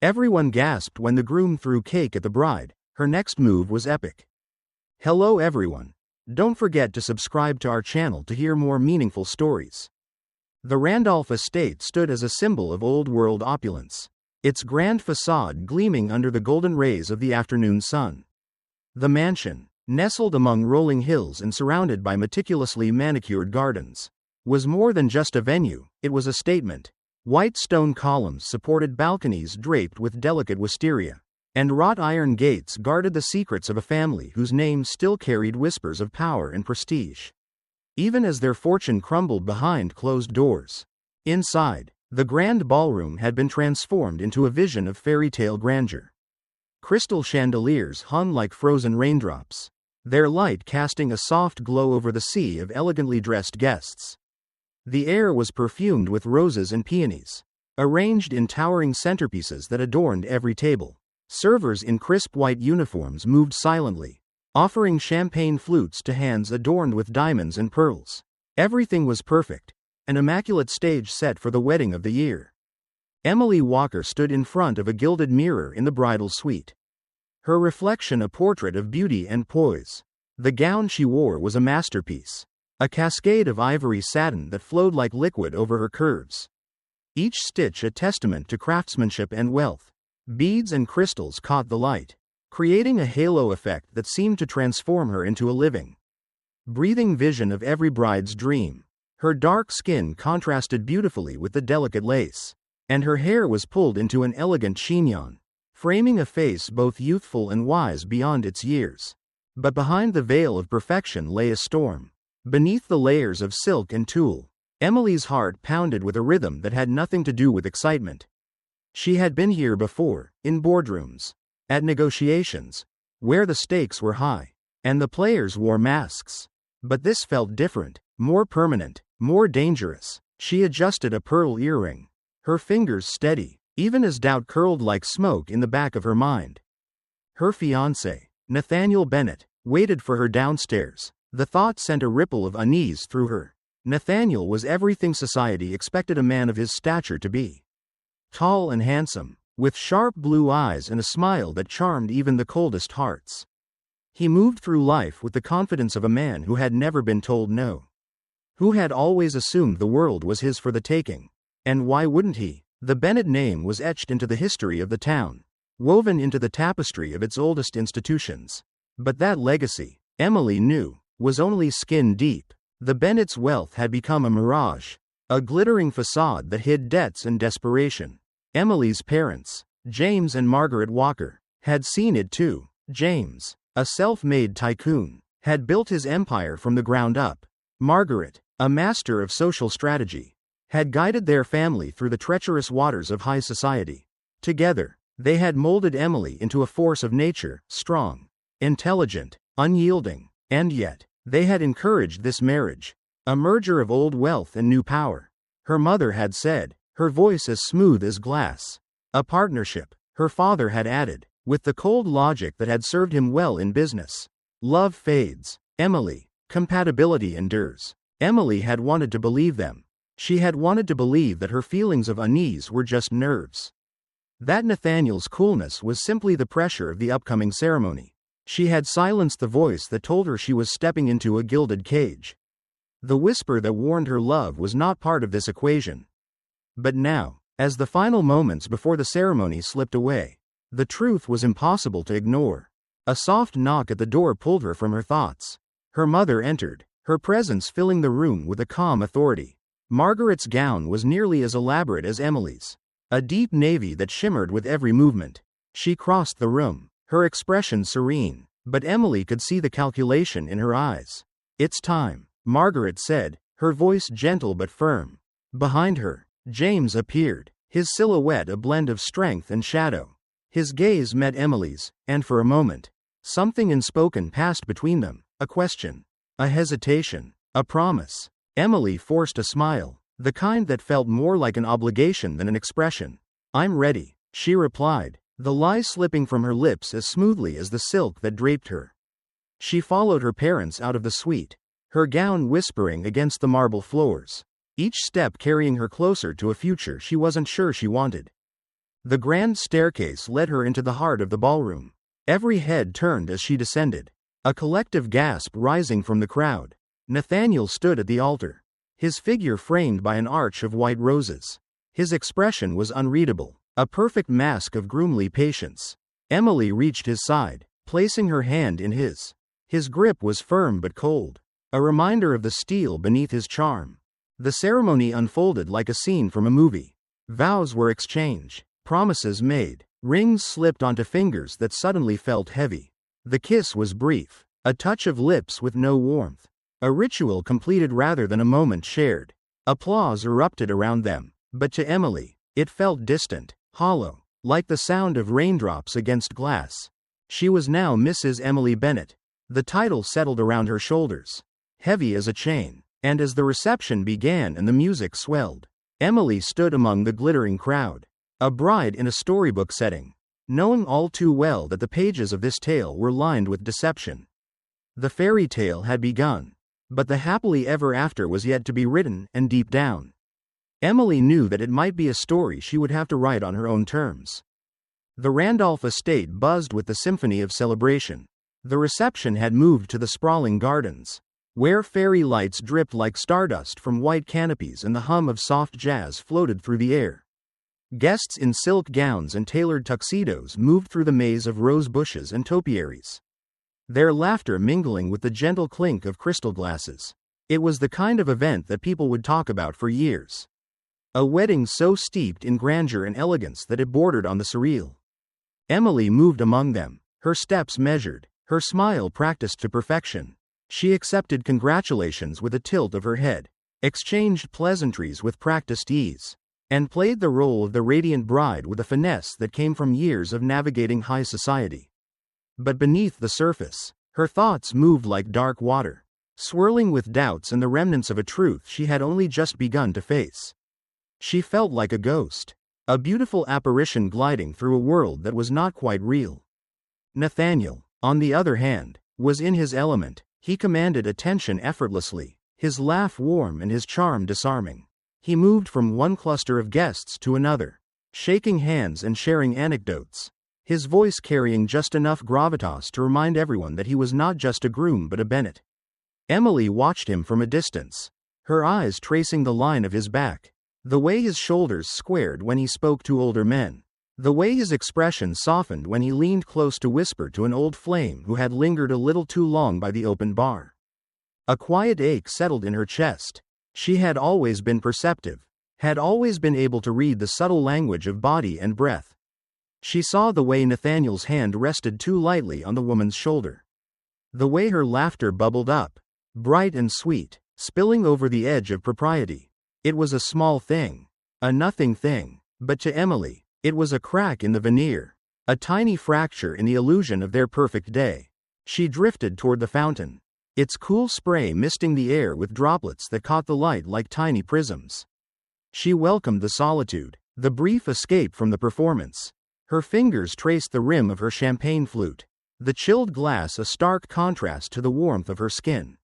Everyone gasped when the groom threw cake at the bride. Her next move was epic. Hello everyone. Don't forget to subscribe to our channel to hear more meaningful stories. The Randolph estate stood as a symbol of old-world opulence, its grand facade gleaming under the golden rays of the afternoon sun. The mansion, nestled among rolling hills and surrounded by meticulously manicured gardens, was more than just a venue, it was a statement. White stone columns supported balconies draped with delicate wisteria, and wrought iron gates guarded the secrets of a family whose name still carried whispers of power and prestige, even as their fortune crumbled behind closed doors. Inside, the grand ballroom had been transformed into a vision of fairy tale grandeur. Crystal chandeliers hung like frozen raindrops, their light casting a soft glow over the sea of elegantly dressed guests. The air was perfumed with roses and peonies, arranged in towering centerpieces that adorned every table. Servers in crisp white uniforms moved silently, offering champagne flutes to hands adorned with diamonds and pearls. Everything was perfect, an immaculate stage set for the wedding of the year. Emily Walker stood in front of a gilded mirror in the bridal suite, her reflection a portrait of beauty and poise. The gown she wore was a masterpiece, a cascade of ivory satin that flowed like liquid over her curves, each stitch a testament to craftsmanship and wealth. Beads and crystals caught the light, creating a halo effect that seemed to transform her into a living, breathing vision of every bride's dream. Her dark skin contrasted beautifully with the delicate lace, and her hair was pulled into an elegant chignon, framing a face both youthful and wise beyond its years. But behind the veil of perfection lay a storm. Beneath the layers of silk and tulle, Emily's heart pounded with a rhythm that had nothing to do with excitement. She had been here before, in boardrooms, at negotiations, where the stakes were high, and the players wore masks. But this felt different, more permanent, more dangerous. She adjusted a pearl earring, her fingers steady, even as doubt curled like smoke in the back of her mind. Her fiancé, Nathaniel Bennett, waited for her downstairs. The thought sent a ripple of unease through her. Nathaniel was everything society expected a man of his stature to be. Tall and handsome, with sharp blue eyes and a smile that charmed even the coldest hearts. He moved through life with the confidence of a man who had never been told no, who had always assumed the world was his for the taking. And why wouldn't he? The Bennett name was etched into the history of the town, woven into the tapestry of its oldest institutions. But that legacy, Emily knew, was only skin deep. The Bennett's wealth had become a mirage, a glittering facade that hid debts and desperation. Emily's parents, James and Margaret Walker, had seen it too. James, a self-made tycoon, had built his empire from the ground up. Margaret, a master of social strategy, had guided their family through the treacherous waters of high society. Together, they had molded Emily into a force of nature, strong, intelligent, unyielding, and yet, they had encouraged this marriage, a merger of old wealth and new power. Her mother had said, her voice as smooth as glass. A partnership, her father had added, with the cold logic that had served him well in business. Love fades, Emily. Compatibility endures. Emily had wanted to believe them. She had wanted to believe that her feelings of unease were just nerves, that Nathaniel's coolness was simply the pressure of the upcoming ceremony. She had silenced the voice that told her she was stepping into a gilded cage. The whisper that warned her love was not part of this equation. But now, as the final moments before the ceremony slipped away, the truth was impossible to ignore. A soft knock at the door pulled her from her thoughts. Her mother entered, her presence filling the room with a calm authority. Margaret's gown was nearly as elaborate as Emily's, a deep navy that shimmered with every movement. She crossed the room, her expression serene, but Emily could see the calculation in her eyes. "It's time," Margaret said, her voice gentle but firm. Behind her, James appeared, his silhouette a blend of strength and shadow. His gaze met Emily's, and for a moment, something unspoken passed between them, a question, a hesitation, a promise. Emily forced a smile, the kind that felt more like an obligation than an expression. "I'm ready," she replied, the lie slipping from her lips as smoothly as the silk that draped her. She followed her parents out of the suite, her gown whispering against the marble floors, each step carrying her closer to a future she wasn't sure she wanted. The grand staircase led her into the heart of the ballroom. Every head turned as she descended. A collective gasp rising from the crowd. Nathaniel stood at the altar, his figure framed by an arch of white roses. His expression was unreadable, a perfect mask of groomly patience. Emily reached his side, placing her hand in his. His grip was firm but cold, a reminder of the steel beneath his charm. The ceremony unfolded like a scene from a movie. Vows were exchanged, promises made, rings slipped onto fingers that suddenly felt heavy. The kiss was brief, a touch of lips with no warmth. A ritual completed rather than a moment shared. Applause erupted around them, but to Emily, it felt distant, hollow, like the sound of raindrops against glass. She was now Mrs. Emily Bennet. The title settled around her shoulders, heavy as a chain, and as the reception began and the music swelled, Emily stood among the glittering crowd, a bride in a storybook setting, knowing all too well that the pages of this tale were lined with deception. The fairy tale had begun, but the happily ever after was yet to be written, and deep down, Emily knew that it might be a story she would have to write on her own terms. The Randolph estate buzzed with the symphony of celebration. The reception had moved to the sprawling gardens, where fairy lights dripped like stardust from white canopies and the hum of soft jazz floated through the air. Guests in silk gowns and tailored tuxedos moved through the maze of rose bushes and topiaries, their laughter mingling with the gentle clink of crystal glasses. It was the kind of event that people would talk about for years. A wedding so steeped in grandeur and elegance that it bordered on the surreal. Emily moved among them, her steps measured, her smile practiced to perfection. She accepted congratulations with a tilt of her head, exchanged pleasantries with practiced ease, and played the role of the radiant bride with a finesse that came from years of navigating high society. But beneath the surface, her thoughts moved like dark water, swirling with doubts and the remnants of a truth she had only just begun to face. She felt like a ghost, a beautiful apparition gliding through a world that was not quite real. Nathaniel, on the other hand, was in his element. He commanded attention effortlessly, his laugh warm and his charm disarming. He moved from one cluster of guests to another, shaking hands and sharing anecdotes, his voice carrying just enough gravitas to remind everyone that he was not just a groom but a Bennet. Emily watched him from a distance, her eyes tracing the line of his back, the way his shoulders squared when he spoke to older men, the way his expression softened when he leaned close to whisper to an old flame who had lingered a little too long by the open bar. A quiet ache settled in her chest. She had always been perceptive, had always been able to read the subtle language of body and breath. She saw the way Nathaniel's hand rested too lightly on the woman's shoulder, the way her laughter bubbled up, bright and sweet, spilling over the edge of propriety. It was a small thing, a nothing thing, but to Emily, it was a crack in the veneer, a tiny fracture in the illusion of their perfect day. She drifted toward the fountain, its cool spray misting the air with droplets that caught the light like tiny prisms. She welcomed the solitude, the brief escape from the performance. Her fingers traced the rim of her champagne flute, the chilled glass a stark contrast to the warmth of her skin.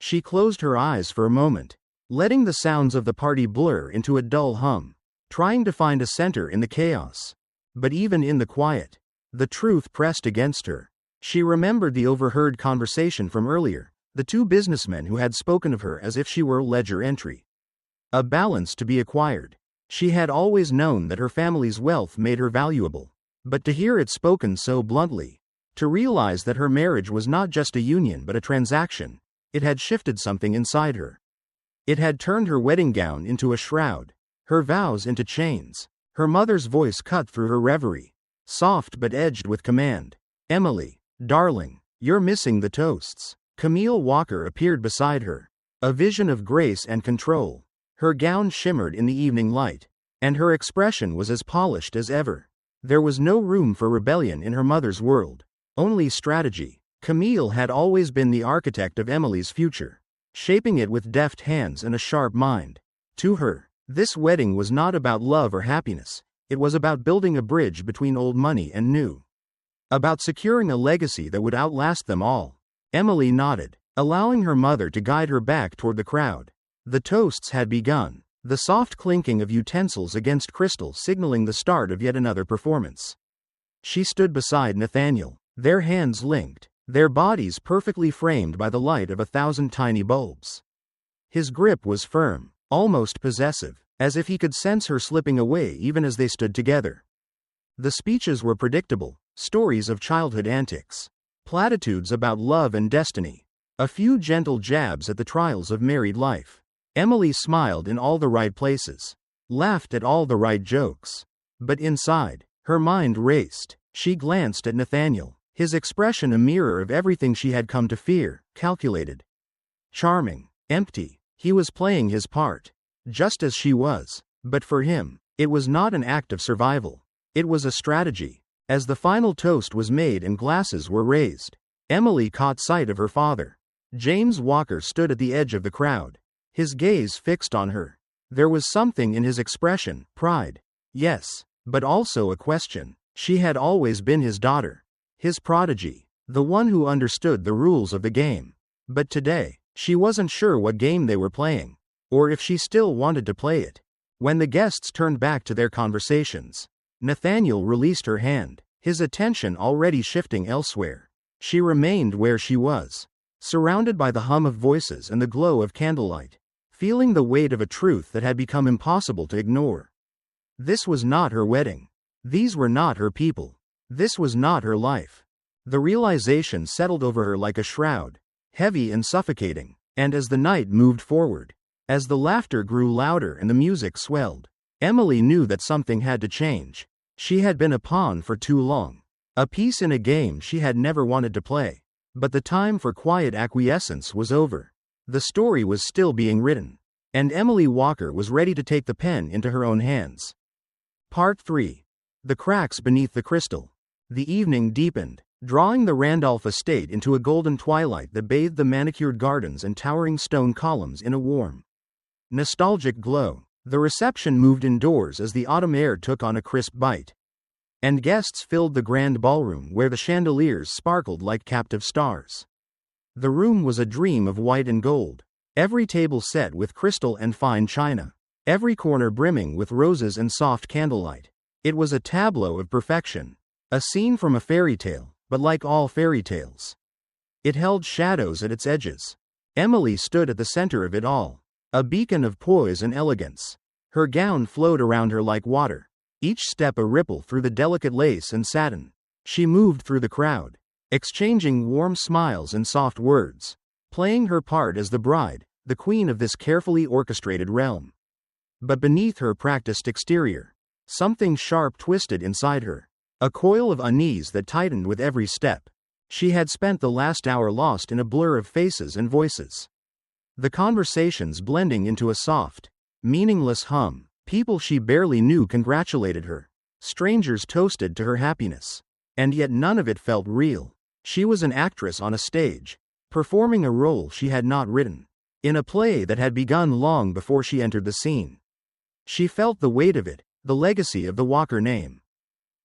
She closed her eyes for a moment, letting the sounds of the party blur into a dull hum, trying to find a center in the chaos. But even in the quiet, the truth pressed against her. She remembered the overheard conversation from earlier, the two businessmen who had spoken of her as if she were a ledger entry, a balance to be acquired. She had always known that her family's wealth made her valuable, but to hear it spoken so bluntly, to realize that her marriage was not just a union but a transaction, it had shifted something inside her. It had turned her wedding gown into a shroud, her vows into chains. Her mother's voice cut through her reverie, soft but edged with command. "Emily, darling, you're missing the toasts." Camille Walker appeared beside her, a vision of grace and control. Her gown shimmered in the evening light, and her expression was as polished as ever. There was no room for rebellion in her mother's world, only strategy. Camille had always been the architect of Emily's future, shaping it with deft hands and a sharp mind. To her, this wedding was not about love or happiness, it was about building a bridge between old money and new. About securing a legacy that would outlast them all. Emily nodded, allowing her mother to guide her back toward the crowd. The toasts had begun, The soft clinking of utensils against crystal signaling the start of yet another performance. She stood beside Nathaniel, their hands linked, their bodies perfectly framed by the light of 1,000 tiny bulbs. His grip was firm, almost possessive, as if he could sense her slipping away even as they stood together. The speeches were predictable, stories of childhood antics, platitudes about love and destiny, a few gentle jabs at the trials of married life. Emily smiled in all the right places, laughed at all the right jokes. But inside, her mind raced. She glanced at Nathaniel, his expression a mirror of everything she had come to fear, calculated, charming, empty. He was playing his part, just as she was. But for him, it was not an act of survival. It was a strategy. As the final toast was made and glasses were raised, Emily caught sight of her father. James Walker stood at the edge of the crowd, his gaze fixed on her. There was something in his expression, pride, yes, but also a question. She had always been his daughter, his prodigy, the one who understood the rules of the game. But today, she wasn't sure what game they were playing, or if she still wanted to play it. When the guests turned back to their conversations, Nathaniel released her hand, his attention already shifting elsewhere. She remained where she was, surrounded by the hum of voices and the glow of candlelight, feeling the weight of a truth that had become impossible to ignore. This was not her wedding. These were not her people. This was not her life. The realization settled over her like a shroud, heavy and suffocating. And as the night moved forward, as the laughter grew louder and the music swelled, Emily knew that something had to change. She had been a pawn for too long, a piece in a game she had never wanted to play. But the time for quiet acquiescence was over. The story was still being written, and Emily Walker was ready to take the pen into her own hands. Part 3. The cracks beneath the crystal. The evening deepened, drawing the Randolph estate into a golden twilight that bathed the manicured gardens and towering stone columns in a warm, nostalgic glow. The reception moved indoors as the autumn air took on a crisp bite, and guests filled the grand ballroom where the chandeliers sparkled like captive stars. The room was a dream of white and gold, every table set with crystal and fine china, every corner brimming with roses and soft candlelight. It was a tableau of perfection, a scene from a fairy tale, but like all fairy tales, it held shadows at its edges. Emily stood at the center of it all, a beacon of poise and elegance. Her gown flowed around her like water, each step a ripple through the delicate lace and satin. She moved through the crowd, exchanging warm smiles and soft words, playing her part as the bride, the queen of this carefully orchestrated realm. But beneath her practiced exterior, something sharp twisted inside her, a coil of unease that tightened with every step. She had spent the last hour lost in a blur of faces and voices, the conversations blending into a soft, meaningless hum. People she barely knew congratulated her, strangers toasted to her happiness, and yet none of it felt real. She was an actress on a stage, performing a role she had not written, in a play that had begun long before she entered the scene. She felt the weight of it, the legacy of the Walker name,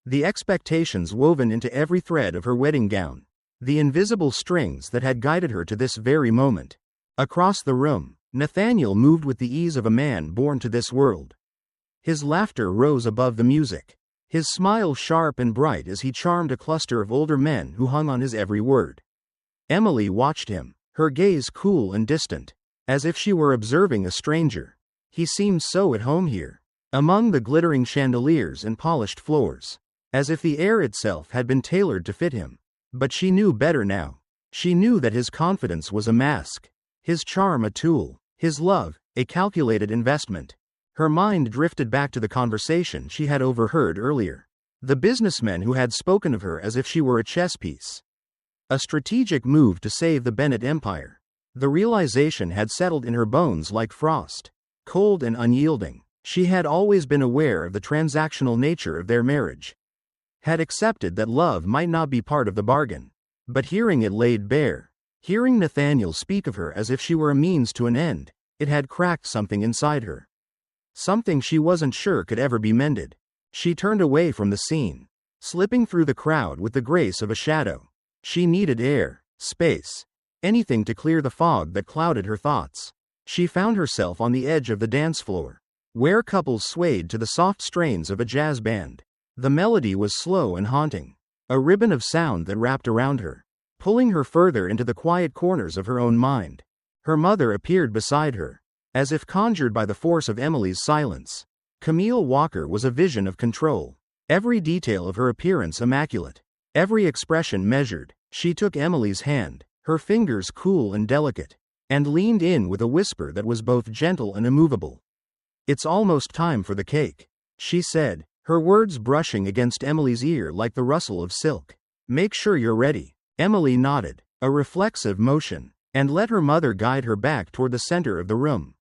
the expectations woven into every thread of her wedding gown, the invisible strings that had guided her to this very moment. Across the room, Nathaniel moved with the ease of a man born to this world. His laughter rose above the music, his smile sharp and bright as he charmed a cluster of older men who hung on his every word. Emily watched him, her gaze cool and distant, as if she were observing a stranger. He seemed so at home here, among the glittering chandeliers and polished floors, as if the air itself had been tailored to fit him. But she knew better now. She knew that his confidence was a mask, his charm a tool, his love a calculated investment. Her mind drifted back to the conversation she had overheard earlier. The businessmen who had spoken of her as if she were a chess piece, a strategic move to save the Bennett empire. The realization had settled in her bones like frost, cold and unyielding. She had always been aware of the transactional nature of their marriage, had accepted that love might not be part of the bargain. But hearing it laid bare, hearing Nathaniel speak of her as if she were a means to an end, it had cracked something inside her. Something she wasn't sure could ever be mended. She turned away from the scene, slipping through the crowd with the grace of a shadow. She needed air, space, anything to clear the fog that clouded her thoughts. She found herself on the edge of the dance floor, where couples swayed to the soft strains of a jazz band. The melody was slow and haunting, a ribbon of sound that wrapped around her, pulling her further into the quiet corners of her own mind. Her mother appeared beside her, as if conjured by the force of Emily's silence. Camille Walker was a vision of control, every detail of her appearance immaculate, every expression measured. She took Emily's hand, her fingers cool and delicate, and leaned in with a whisper that was both gentle and immovable. "It's almost time for the cake," she said, her words brushing against Emily's ear like the rustle of silk. "Make sure you're ready." Emily nodded, a reflexive motion, and let her mother guide her back toward the center of the room.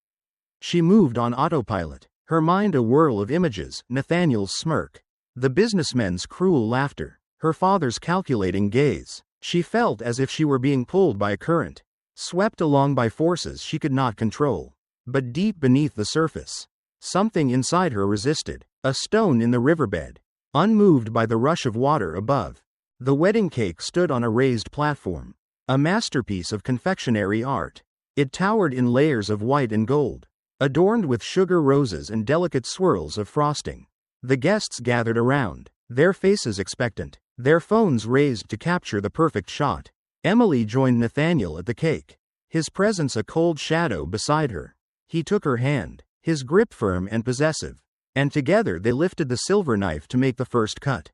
She moved on autopilot, her mind a whirl of images: Nathaniel's smirk, the businessmen's cruel laughter, her father's calculating gaze. She felt as if she were being pulled by a current, swept along by forces she could not control. But deep beneath the surface, something inside her resisted, a stone in the riverbed, unmoved by the rush of water above. The wedding cake stood on a raised platform, a masterpiece of confectionery art. It towered in layers of white and gold, adorned with sugar roses and delicate swirls of frosting. The guests gathered around, their faces expectant, their phones raised to capture the perfect shot. Emily joined Nathaniel at the cake, his presence a cold shadow beside her. He took her hand, his grip firm and possessive, and together they lifted the silver knife to make the first cut.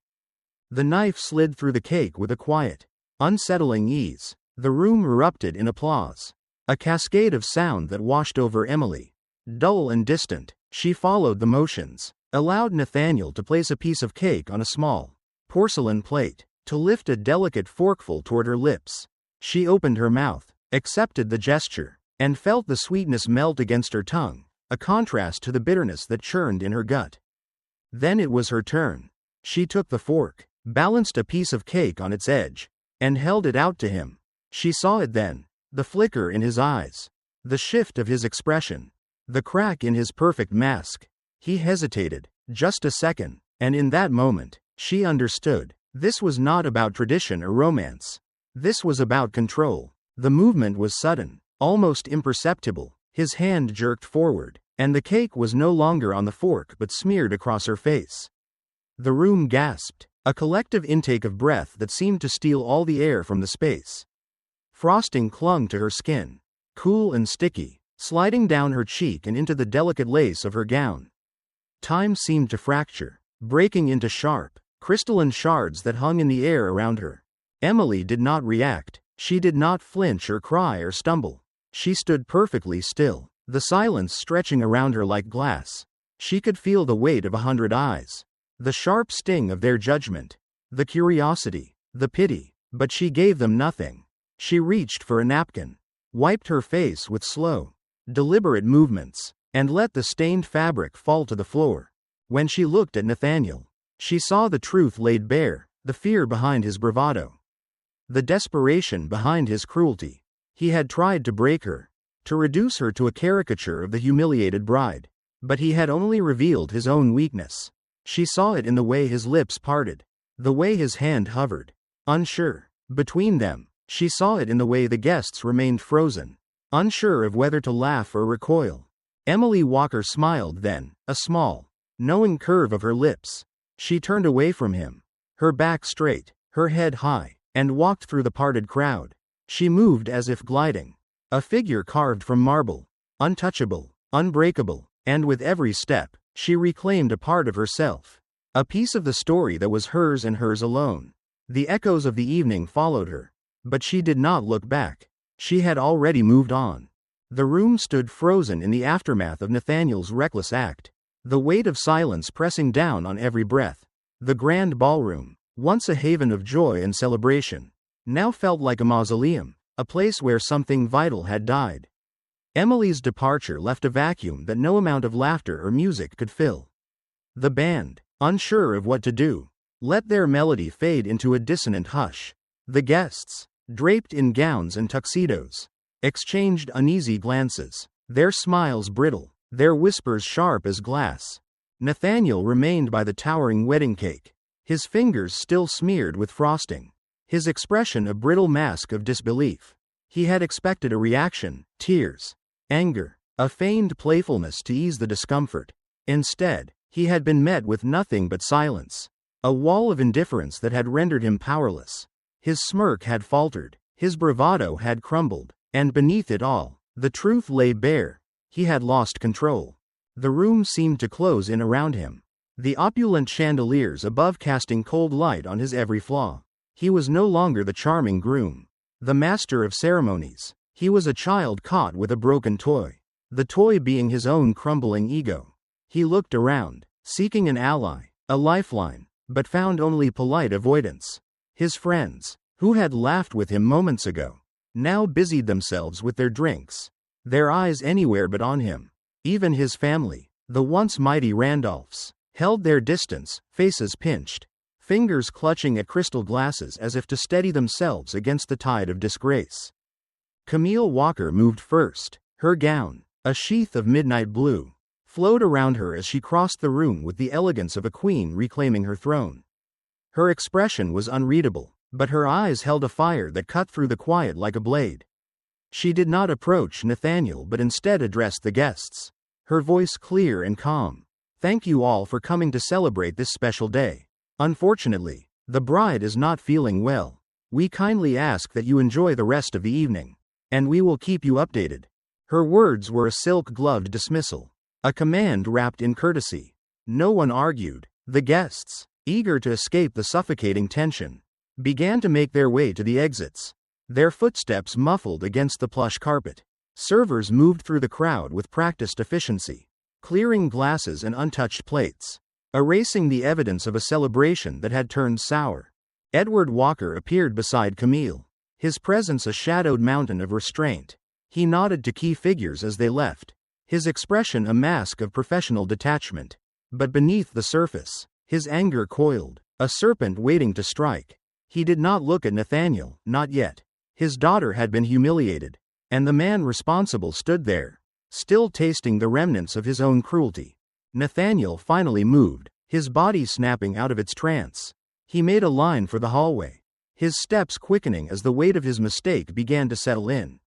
The knife slid through the cake with a quiet, unsettling ease. The room erupted in applause, a cascade of sound that washed over Emily. Dull and distant, she followed the motions, allowed Nathaniel to place a piece of cake on a small, porcelain plate, to lift a delicate forkful toward her lips. She opened her mouth, accepted the gesture, and felt the sweetness melt against her tongue, a contrast to the bitterness that churned in her gut. Then it was her turn. She took the fork, balanced a piece of cake on its edge, and held it out to him. She saw it then, the flicker in his eyes, the shift of his expression, the crack in his perfect mask. He hesitated, just a second, and in that moment, she understood. This was not about tradition or romance. This was about control. The movement was sudden, almost imperceptible. His hand jerked forward, and the cake was no longer on the fork but smeared across her face. The room gasped, a collective intake of breath that seemed to steal all the air from the space. Frosting clung to her skin, cool and sticky, sliding down her cheek and into the delicate lace of her gown. Time seemed to fracture, breaking into sharp, crystalline shards that hung in the air around her. Emily did not react. She did not flinch or cry or stumble. She stood perfectly still, the silence stretching around her like glass. She could feel the weight of 100 eyes, the sharp sting of their judgment, the curiosity, the pity, but she gave them nothing. She reached for a napkin, wiped her face with slow, deliberate movements, and let the stained fabric fall to the floor. When she looked at Nathaniel, she saw the truth laid bare, the fear behind his bravado, the desperation behind his cruelty. He had tried to break her, to reduce her to a caricature of the humiliated bride, but he had only revealed his own weakness. She saw it in the way his lips parted, the way his hand hovered, unsure, between them. She saw it in the way the guests remained frozen, unsure of whether to laugh or recoil. Emily Walker smiled then, a small, knowing curve of her lips. She turned away from him, her back straight, her head high, and walked through the parted crowd. She moved as if gliding, a figure carved from marble, untouchable, unbreakable, and with every step, she reclaimed a part of herself, a piece of the story that was hers and hers alone. The echoes of the evening followed her, but she did not look back. She had already moved on. The room stood frozen in the aftermath of Nathaniel's reckless act, the weight of silence pressing down on every breath. The grand ballroom, once a haven of joy and celebration, now felt like a mausoleum, a place where something vital had died. Emily's departure left a vacuum that no amount of laughter or music could fill. The band, unsure of what to do, let their melody fade into a dissonant hush. The guests, draped in gowns and tuxedos, exchanged uneasy glances, their smiles brittle, their whispers sharp as glass. Nathaniel remained by the towering wedding cake, his fingers still smeared with frosting, his expression a brittle mask of disbelief. He had expected a reaction, tears, anger, a feigned playfulness to ease the discomfort, Instead, he had been met with nothing but silence. A wall of indifference that had rendered him powerless. His smirk had faltered, his bravado had crumbled, and beneath it all, the truth lay bare. He had lost control. The room seemed to close in around him, the opulent chandeliers above casting cold light on his every flaw. He was no longer the charming groom, the master of ceremonies. He was a child caught with a broken toy, the toy being his own crumbling ego. He looked around, seeking an ally, a lifeline, but found only polite avoidance. His friends, who had laughed with him moments ago, now busied themselves with their drinks, their eyes anywhere but on him. Even his family, the once mighty Randolphs, held their distance, faces pinched, fingers clutching at crystal glasses as if to steady themselves against the tide of disgrace. Camille Walker moved first. Her gown, a sheath of midnight blue, flowed around her as she crossed the room with the elegance of a queen reclaiming her throne. Her expression was unreadable, but her eyes held a fire that cut through the quiet like a blade. She did not approach Nathaniel but instead addressed the guests, her voice clear and calm. "Thank you all for coming to celebrate this special day. Unfortunately, the bride is not feeling well. We kindly ask that you enjoy the rest of the evening, and we will keep you updated." Her words were a silk-gloved dismissal, a command wrapped in courtesy. No one argued. The guests, eager to escape the suffocating tension, began to make their way to the exits, their footsteps muffled against the plush carpet. Servers moved through the crowd with practiced efficiency, clearing glasses and untouched plates, erasing the evidence of a celebration that had turned sour. Edward Walker appeared beside Camille, his presence a shadowed mountain of restraint. He nodded to key figures as they left, his expression a mask of professional detachment. But beneath the surface, his anger coiled, a serpent waiting to strike. He did not look at Nathaniel, not yet. His daughter had been humiliated, and the man responsible stood there, still tasting the remnants of his own cruelty. Nathaniel finally moved, his body snapping out of its trance. He made a line for the hallway, his steps quickening as the weight of his mistake began to settle in.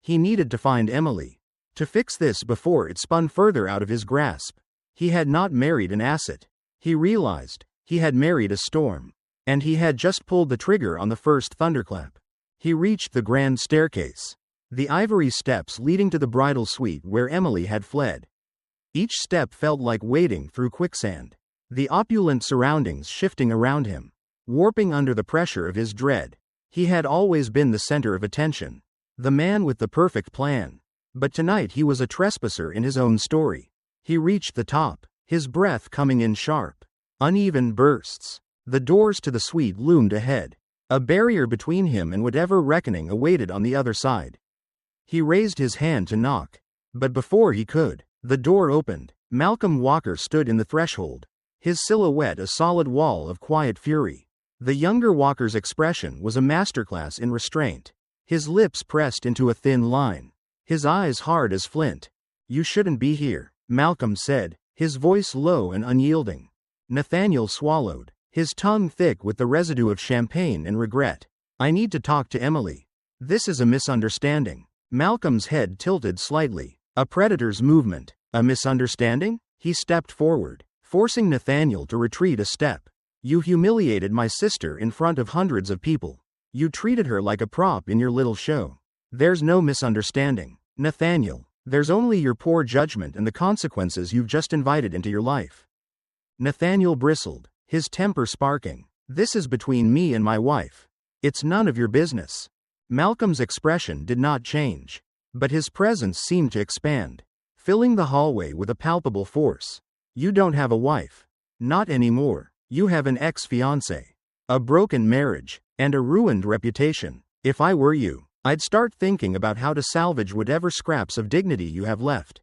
He needed to find Emily, to fix this before it spun further out of his grasp. He had not married an asset. He realized, he had married a storm. And he had just pulled the trigger on the first thunderclap. He reached the grand staircase, the ivory steps leading to the bridal suite where Emily had fled. Each step felt like wading through quicksand, the opulent surroundings shifting around him, warping under the pressure of his dread. He had always been the center of attention, the man with the perfect plan. But tonight he was a trespasser in his own story. He reached the top, his breath coming in sharp, uneven bursts. The doors to the suite loomed ahead, a barrier between him and whatever reckoning awaited on the other side. He raised his hand to knock, but before he could, the door opened. Malcolm Walker stood in the threshold, his silhouette a solid wall of quiet fury. The younger Walker's expression was a masterclass in restraint, his lips pressed into a thin line, his eyes hard as flint. "You shouldn't be here," Malcolm said, his voice low and unyielding. Nathaniel swallowed, his tongue thick with the residue of champagne and regret. "I need to talk to Emily. This is a misunderstanding." Malcolm's head tilted slightly. A predator's movement. A misunderstanding? He stepped forward, forcing Nathaniel to retreat a step. "You humiliated my sister in front of hundreds of people. You treated her like a prop in your little show. There's no misunderstanding, Nathaniel. There's only your poor judgment and the consequences you've just invited into your life." Nathaniel bristled, his temper sparking. "This is between me and my wife. It's none of your business." Malcolm's expression did not change, but his presence seemed to expand, filling the hallway with a palpable force. "You don't have a wife. Not anymore. You have an ex-fiancé, a broken marriage, and a ruined reputation. If I were you, I'd start thinking about how to salvage whatever scraps of dignity you have left."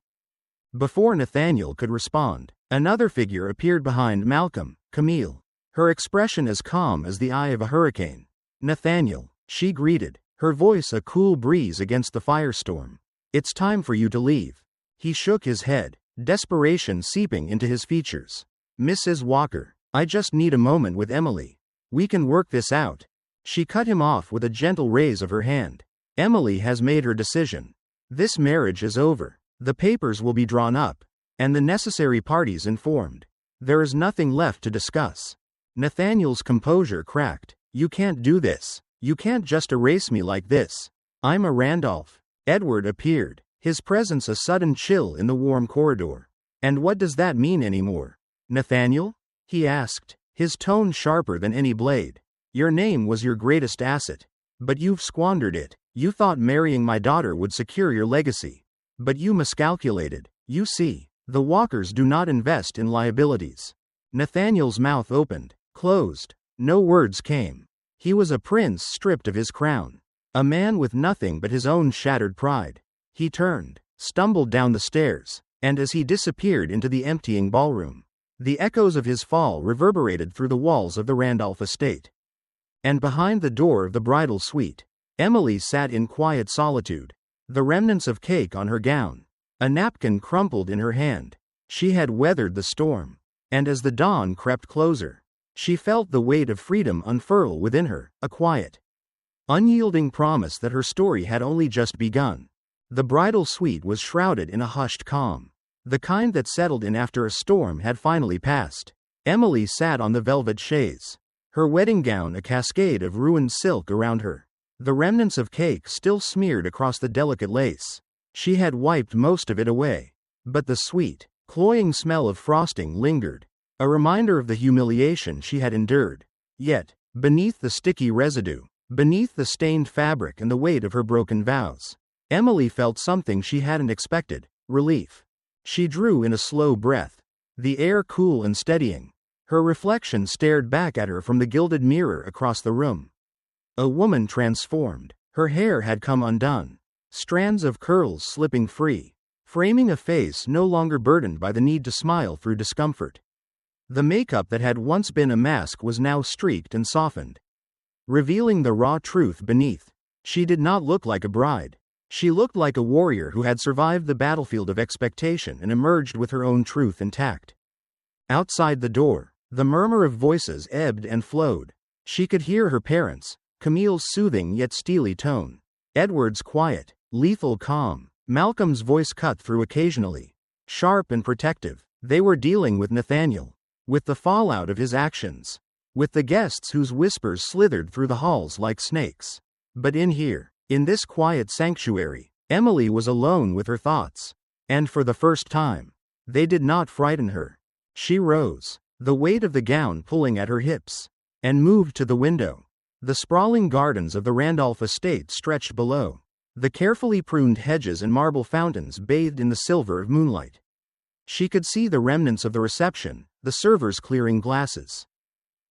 Before Nathaniel could respond, another figure appeared behind Malcolm, Camille, her expression as calm as the eye of a hurricane. "Nathaniel," she greeted, her voice a cool breeze against the firestorm. "It's time for you to leave." He shook his head, desperation seeping into his features. "Mrs. Walker, I just need a moment with Emily. We can work this out." She cut him off with a gentle raise of her hand. "Emily has made her decision. This marriage is over. The papers will be drawn up. and the necessary parties informed. There is nothing left to discuss. Nathaniel's composure cracked. You can't do this. You can't just erase me like this. I'm a Randolph. Edward appeared, his presence a sudden chill in the warm corridor. And what does that mean anymore? Nathaniel? He asked, his tone sharper than any blade. Your name was your greatest asset. But you've squandered it. You thought marrying my daughter would secure your legacy. But you miscalculated. You see, the Walkers do not invest in liabilities. Nathaniel's mouth opened, closed. No words came. He was a prince stripped of his crown. A man with nothing but his own shattered pride. He turned, stumbled down the stairs, and as he disappeared into the emptying ballroom, the echoes of his fall reverberated through the walls of the Randolph estate. And behind the door of the bridal suite, Emily sat in quiet solitude, the remnants of cake on her gown, a napkin crumpled in her hand. She had weathered the storm, and as the dawn crept closer, she felt the weight of freedom unfurl within her, a quiet, unyielding promise that her story had only just begun. The bridal suite was shrouded in a hushed calm, the kind that settled in after a storm had finally passed. Emily sat on the velvet chaise, her wedding gown a cascade of ruined silk around her, the remnants of cake still smeared across the delicate lace. She had wiped most of it away, but the sweet, cloying smell of frosting lingered, a reminder of the humiliation she had endured. Yet, beneath the sticky residue, beneath the stained fabric and the weight of her broken vows, Emily felt something she hadn't expected: relief. She drew in a slow breath, the air cool and steadying. Her reflection stared back at her from the gilded mirror across the room. A woman transformed. Her hair had come undone, strands of curls slipping free, framing a face no longer burdened by the need to smile through discomfort. The makeup that had once been a mask was now streaked and softened, revealing the raw truth beneath. She did not look like a bride. She looked like a warrior who had survived the battlefield of expectation and emerged with her own truth intact. Outside the door, the murmur of voices ebbed and flowed. She could hear her parents, Camille's soothing yet steely tone, Edward's quiet, lethal calm, Malcolm's voice cut through occasionally, sharp and protective. They were dealing with Nathaniel, with the fallout of his actions, with the guests whose whispers slithered through the halls like snakes. But in here, in this quiet sanctuary, Emily was alone with her thoughts. And for the first time, they did not frighten her. She rose, the weight of the gown pulling at her hips, and moved to the window. The sprawling gardens of the Randolph estate stretched below, the carefully pruned hedges and marble fountains bathed in the silver of moonlight. She could see the remnants of the reception, the servers clearing glasses,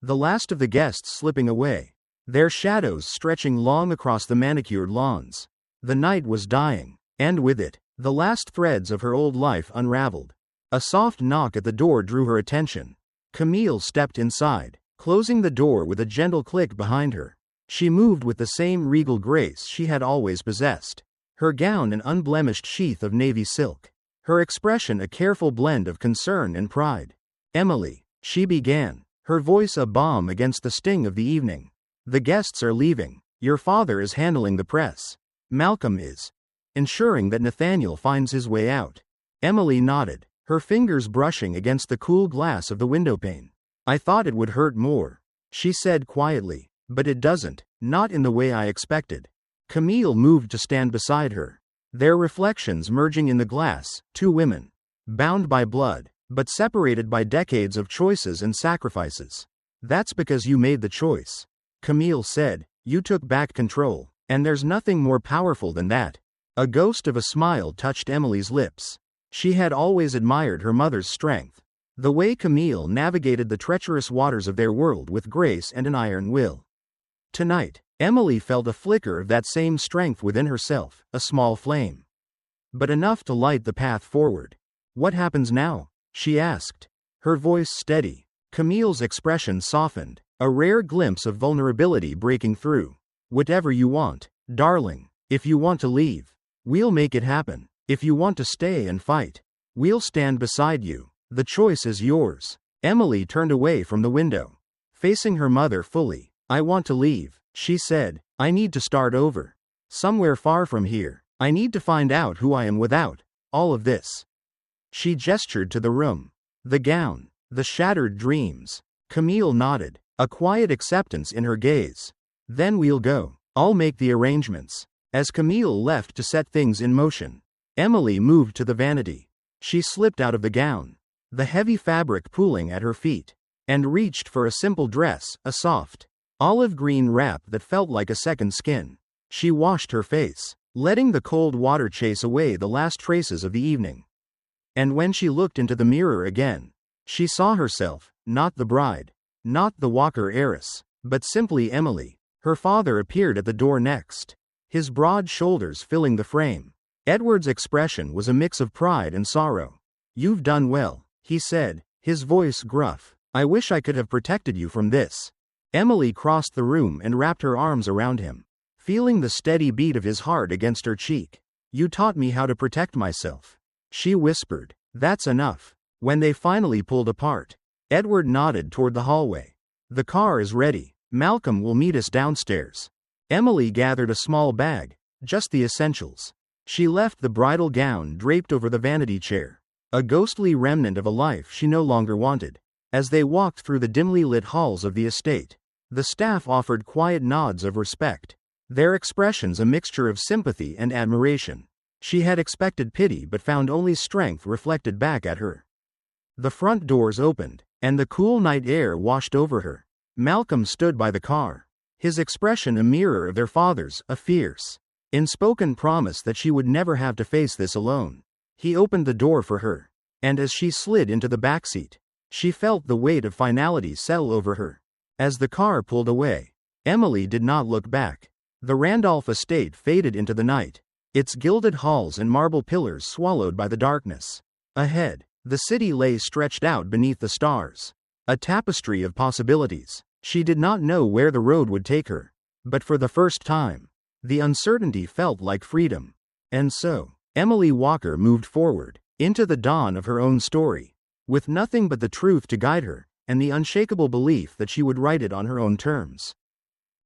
the last of the guests slipping away, their shadows stretching long across the manicured lawns. The night was dying, and with it, the last threads of her old life unraveled. A soft knock at the door drew her attention. Camille stepped inside, closing the door with a gentle click behind her. She moved with the same regal grace she had always possessed, her gown an unblemished sheath of navy silk, her expression a careful blend of concern and pride. "Emily," she began, her voice a balm against the sting of the evening. "The guests are leaving. Your father is handling the press. Malcolm is ensuring that Nathaniel finds his way out." Emily nodded, her fingers brushing against the cool glass of the windowpane. "I thought it would hurt more," she said quietly, "but it doesn't, not in the way I expected." Camille moved to stand beside her, their reflections merging in the glass, two women, bound by blood, but separated by decades of choices and sacrifices. "That's because you made the choice," Camille said. "You took back control, and there's nothing more powerful than that." A ghost of a smile touched Emily's lips. She had always admired her mother's strength, the way Camille navigated the treacherous waters of their world with grace and an iron will. Tonight, Emily felt a flicker of that same strength within herself, a small flame, but enough to light the path forward. "What happens now?" she asked, her voice steady. Camille's expression softened, a rare glimpse of vulnerability breaking through. "Whatever you want, darling. If you want to leave, we'll make it happen. If you want to stay and fight, we'll stand beside you. The choice is yours." Emily turned away from the window, facing her mother fully. "I want to leave," she said. "I need to start over. Somewhere far from here. I need to find out who I am without all of this." She gestured to the room. The gown. The shattered dreams. Camille nodded, a quiet acceptance in her gaze. Then we'll go. I'll make the arrangements. As Camille left to set things in motion, Emily moved to the vanity. She slipped out of the gown, the heavy fabric pooling at her feet, and reached for a simple dress, a soft, olive green wrap that felt like a second skin. She washed her face, letting the cold water chase away the last traces of the evening. And when she looked into the mirror again, she saw herself, not the bride, not the Walker heiress, but simply Emily. Her father appeared at the door next, his broad shoulders filling the frame. Edward's expression was a mix of pride and sorrow. "You've done well," he said, his voice gruff. "I wish I could have protected you from this." Emily crossed the room and wrapped her arms around him, feeling the steady beat of his heart against her cheek. "You taught me how to protect myself," she whispered. "That's enough." When they finally pulled apart, Edward nodded toward the hallway. "The car is ready. Malcolm will meet us downstairs." Emily gathered a small bag, just the essentials. She left the bridal gown draped over the vanity chair, a ghostly remnant of a life she no longer wanted. As they walked through the dimly lit halls of the estate, the staff offered quiet nods of respect, their expressions a mixture of sympathy and admiration. She had expected pity but found only strength reflected back at her. The front doors opened, and the cool night air washed over her. Malcolm stood by the car, his expression a mirror of their father's, a fierce, unspoken promise that she would never have to face this alone. He opened the door for her, and as she slid into the backseat, she felt the weight of finality settle over her. As the car pulled away, Emily did not look back. The Randolph estate faded into the night, its gilded halls and marble pillars swallowed by the darkness. Ahead, the city lay stretched out beneath the stars, a tapestry of possibilities. She did not know where the road would take her, but for the first time, the uncertainty felt like freedom. And so, Emily Walker moved forward, into the dawn of her own story, with nothing but the truth to guide her, and the unshakable belief that she would write it on her own terms.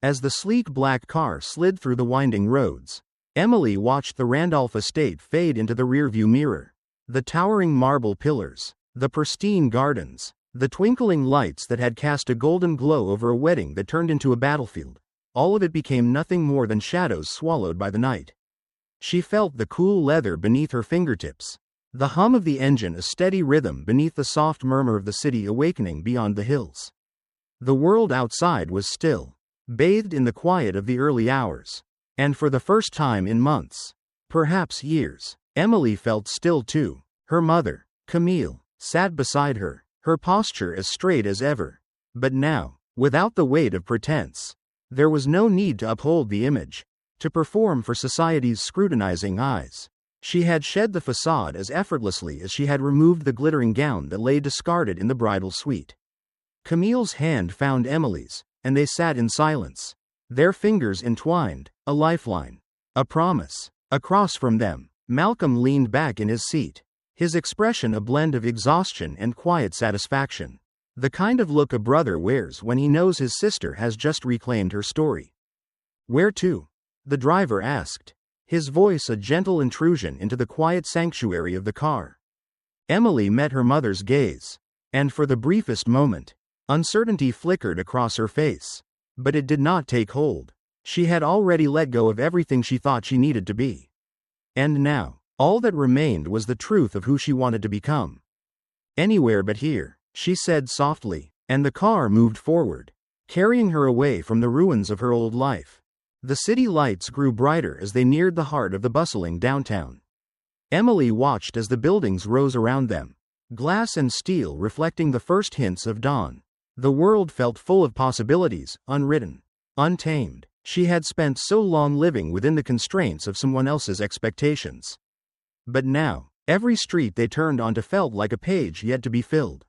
As the sleek black car slid through the winding roads, Emily watched the Randolph estate fade into the rearview mirror. The towering marble pillars, the pristine gardens, the twinkling lights that had cast a golden glow over a wedding that turned into a battlefield, all of it became nothing more than shadows swallowed by the night. She felt the cool leather beneath her fingertips, the hum of the engine a steady rhythm beneath the soft murmur of the city awakening beyond the hills. The world outside was still, bathed in the quiet of the early hours, and for the first time in months, perhaps years, Emily felt still too. Her mother, Camille, sat beside her, her posture as straight as ever. But now, without the weight of pretense, there was no need to uphold the image, to perform for society's scrutinizing eyes. She had shed the facade as effortlessly as she had removed the glittering gown that lay discarded in the bridal suite. Camille's hand found Emily's, and they sat in silence, their fingers entwined, a lifeline, a promise. Across from them, Malcolm leaned back in his seat, his expression a blend of exhaustion and quiet satisfaction. The kind of look a brother wears when he knows his sister has just reclaimed her story. "Where to?" the driver asked, his voice a gentle intrusion into the quiet sanctuary of the car. Emily met her mother's gaze, and for the briefest moment, uncertainty flickered across her face. But it did not take hold. She had already let go of everything she thought she needed to be. And now, all that remained was the truth of who she wanted to become. "Anywhere but here," she said softly, and the car moved forward, carrying her away from the ruins of her old life. The city lights grew brighter as they neared the heart of the bustling downtown. Emily watched as the buildings rose around them, glass and steel reflecting the first hints of dawn. The world felt full of possibilities, unwritten, untamed. She had spent so long living within the constraints of someone else's expectations. But now, every street they turned onto felt like a page yet to be filled.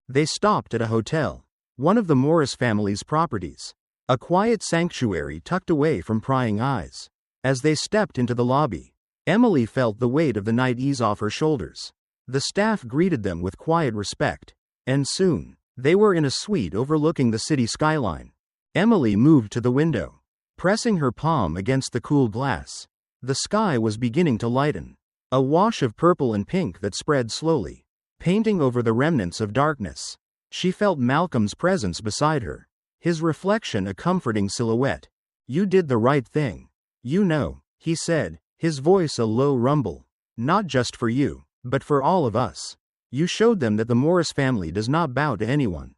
They stopped at a hotel, one of the Morris family's properties, a quiet sanctuary tucked away from prying eyes. As they stepped into the lobby, Emily felt the weight of the night ease off her shoulders. The staff greeted them with quiet respect, and soon, they were in a suite overlooking the city skyline. Emily moved to the window, pressing her palm against the cool glass. The sky was beginning to lighten, A wash of purple and pink that spread slowly, painting over the remnants of darkness. She felt Malcolm's presence beside her, his reflection a comforting silhouette. "You did the right thing. You know," he said, his voice a low rumble. "Not just for you, but for all of us. You showed them that the Morris family does not bow to anyone."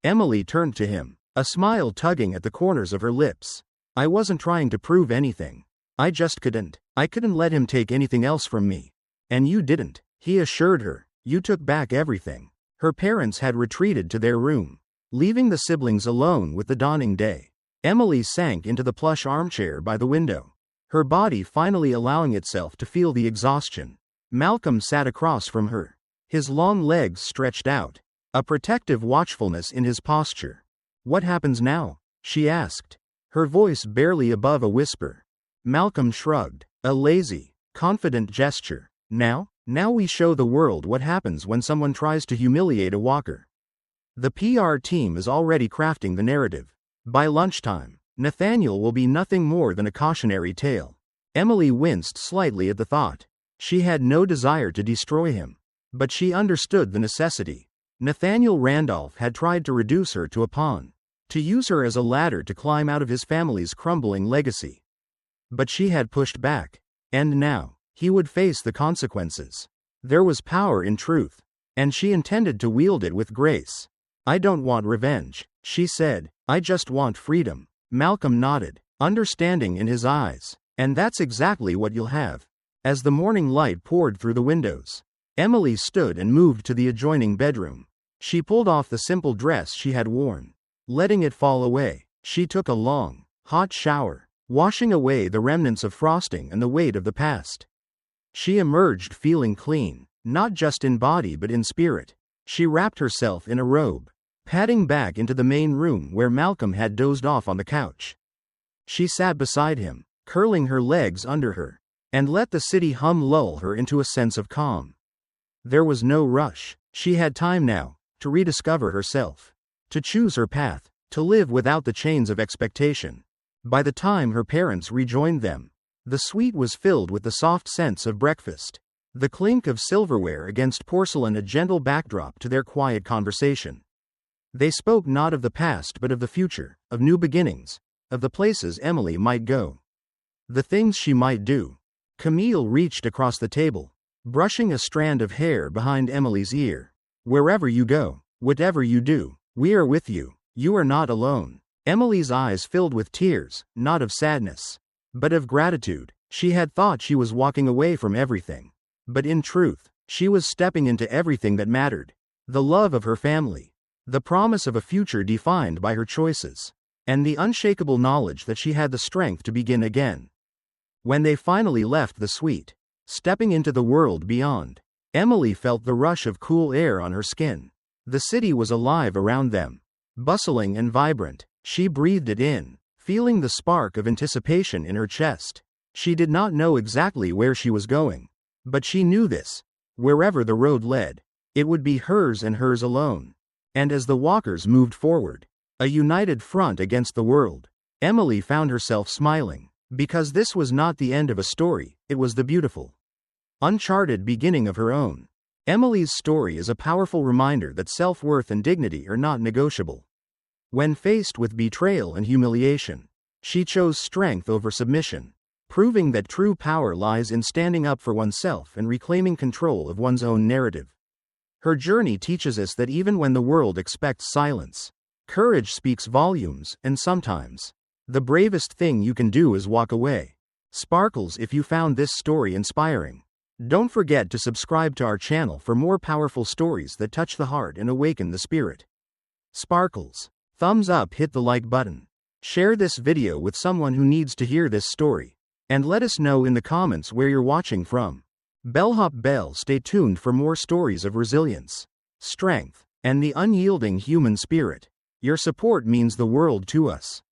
Emily turned to him, a smile tugging at the corners of her lips. "I wasn't trying to prove anything. I just couldn't. I couldn't let him take anything else from me." "And you didn't," he assured her. "You took back everything." Her parents had retreated to their room, leaving the siblings alone with the dawning day. Emily sank into the plush armchair by the window, her body finally allowing itself to feel the exhaustion. Malcolm sat across from her, his long legs stretched out, a protective watchfulness in his posture. "What happens now?" she asked, her voice barely above a whisper. Malcolm shrugged, a lazy, confident gesture. Now we show the world what happens when someone tries to humiliate a walker." The PR team is already crafting the narrative. By lunchtime, Nathaniel will be nothing more than a cautionary tale. Emily winced slightly at the thought. She had no desire to destroy him, but she understood the necessity. Nathaniel Randolph had tried to reduce her to a pawn, to use her as a ladder to climb out of his family's crumbling legacy. But she had pushed back, and now, he would face the consequences. There was power in truth, and she intended to wield it with grace. "I don't want revenge," she said. "I just want freedom." Malcolm nodded, understanding in his eyes. "And that's exactly what you'll have." As the morning light poured through the windows, Emily stood and moved to the adjoining bedroom. She pulled off the simple dress she had worn. Letting it fall away, she took a long, hot shower, washing away the remnants of frosting and the weight of the past. She emerged feeling clean, not just in body but in spirit. She wrapped herself in a robe, padding back into the main room where Malcolm had dozed off on the couch. She sat beside him, curling her legs under her, and let the city hum lull her into a sense of calm. There was no rush. She had time now, to rediscover herself, to choose her path, to live without the chains of expectation. By the time her parents rejoined them, the suite was filled with the soft scents of breakfast, the clink of silverware against porcelain a gentle backdrop to their quiet conversation. They spoke not of the past but of the future, of new beginnings, of the places Emily might go, the things she might do. Camille reached across the table, brushing a strand of hair behind Emily's ear. "Wherever you go, whatever you do, we are with you. You are not alone." Emily's eyes filled with tears, not of sadness, but of gratitude. She had thought she was walking away from everything, but in truth, she was stepping into everything that mattered. The love of her family, the promise of a future defined by her choices, and the unshakable knowledge that she had the strength to begin again. When they finally left the suite, stepping into the world beyond, Emily felt the rush of cool air on her skin. The city was alive around them, bustling and vibrant. She breathed it in, feeling the spark of anticipation in her chest. She did not know exactly where she was going, but she knew this: wherever the road led, it would be hers and hers alone. And as the walkers moved forward, a united front against the world, Emily found herself smiling, because this was not the end of a story, it was the beautiful, uncharted beginning of her own. Emily's story is a powerful reminder that self-worth and dignity are not negotiable. When faced with betrayal and humiliation, she chose strength over submission, proving that true power lies in standing up for oneself and reclaiming control of one's own narrative. Her journey teaches us that even when the world expects silence, courage speaks volumes, and sometimes, the bravest thing you can do is walk away. Sparkles, if you found this story inspiring, don't forget to subscribe to our channel for more powerful stories that touch the heart and awaken the spirit. Sparkles, thumbs up, hit the like button. Share this video with someone who needs to hear this story. And let us know in the comments where you're watching from. Bellhop Bell, stay tuned for more stories of resilience, strength, and the unyielding human spirit. Your support means the world to us.